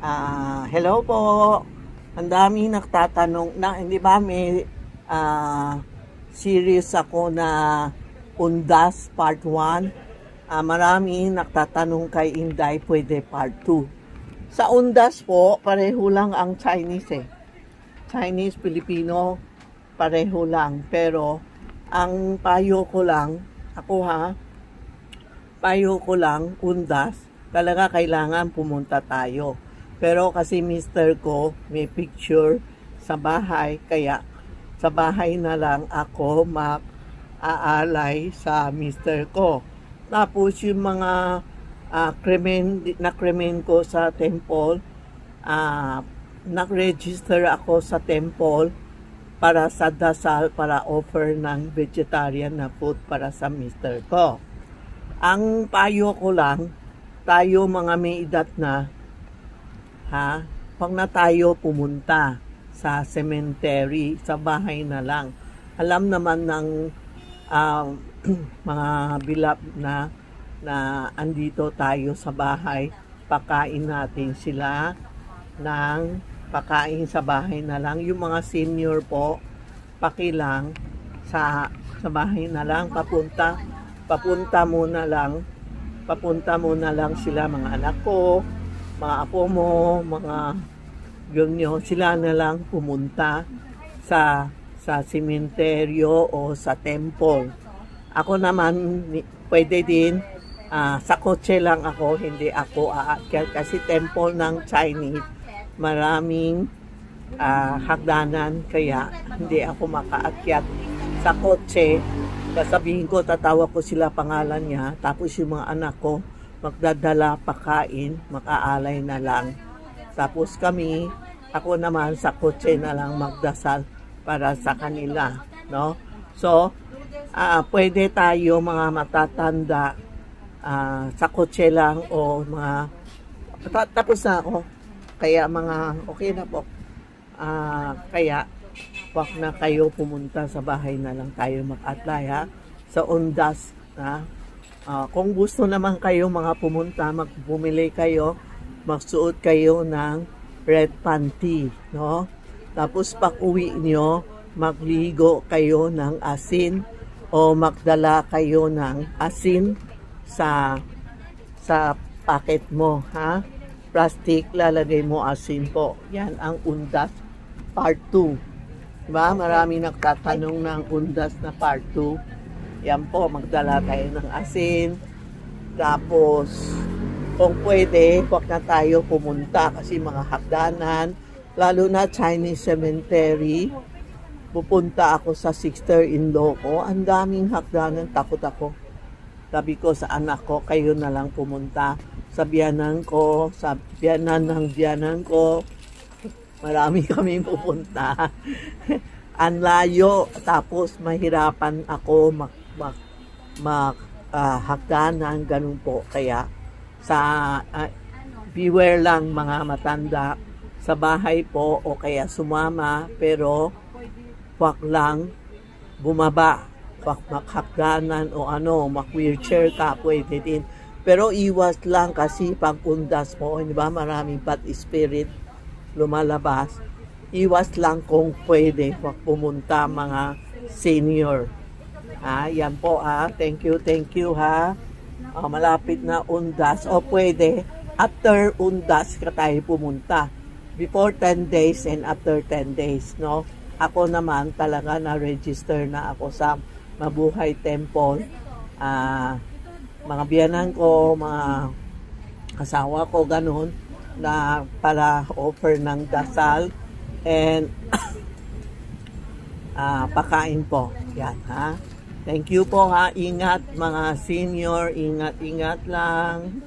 Hello po. Ang dami nagtatanong na, hindi ba may series ako na Undas Part 1. Marami nagtatanong kay Inday, pwede Part 2. Sa Undas po, pareho lang ang Chinese Chinese, Filipino, pareho lang. Pero, ang payo ko lang, payo ko lang, Undas, talaga kailangan pumunta tayo. Pero kasi mister ko may picture sa bahay, kaya sa bahay na lang ako mag-aalay sa mister ko. Tapos yung mga na-krimen ko sa temple, nag-register ako sa temple para sa dasal, para offer ng vegetarian na food para sa mister ko. Ang payo ko lang, tayo mga may edad na, huwag na tayo pumunta sa cemetery, sa bahay na lang. Alam naman ng mga bilap na andito tayo sa bahay, pakain natin sila ng pakain sa bahay na lang. Yung mga senior po, pakilang sa bahay na lang, papunta muna lang sila, mga anak ko, mga apo mo, mga ganyo, sila na lang pumunta sa sementeryo o sa temple. Ako naman, pwede din, sa kotse lang ako, hindi ako aakyat kasi temple ng Chinese, maraming hagdanan, kaya hindi ako makaakyat sa kotse. Sasabihin ko, tatawag ko sila pangalan niya, tapos yung mga anak ko, magdadala pakain, makaalay na lang. Tapos ako naman sa kotse na lang magdasal para sa kanila, no? So, pwede tayo mga matatanda sa kotse lang o mga tapos na ako. Kaya okay na po. Kaya wag na kayo pumunta sa bahay, na lang tayo mag-atlay sa Undas. Kung gusto naman kayo mga pumunta, bumili kayo, magsuot kayo ng red panty, no? Tapos pag uwi nyo, magligo kayo ng asin o magdala kayo ng asin sa packet mo, plastic, lalagay mo asin po. Yan ang Undas Part 2. Diba? Marami nagtatanong ng Undas na Part 2. Yan po, magdala tayo ng asin. Tapos, kung pwede, huwag na tayo pumunta kasi mga hagdanan, lalo na Chinese cemetery. Pupunta ako sa sister-in-law ko. Ang daming hagdanan, takot ako. Sabi ko sa anak ko, kayo na lang pumunta. Sa biyanan ko, sa biyanan ng biyanan ko, marami kami pupunta. Ang layo, tapos mahirapan ako hagdanan, ganun po. Kaya beware lang mga matanda sa bahay po, o kaya sumama, pero wag lang bumaba, wag maghagdanan o mak-wheelchair ka, pwede din. Pero iwas lang kasi pag Undas mo, di ba, maraming bad spirit lumalabas. Iwas lang kung pwede, wag pumunta mga senior. Yan po thank you malapit na Undas, o pwede after Undas ka tayo pumunta, before 10 days and after 10 days, no? Ako naman talaga na-register na ako sa Mabuhay Temple. Mga biyanan ko, mga asawa ko, ganun, na para offer ng dasal and pakain po. Yan, Thank you po Ingat mga senior, ingat lang.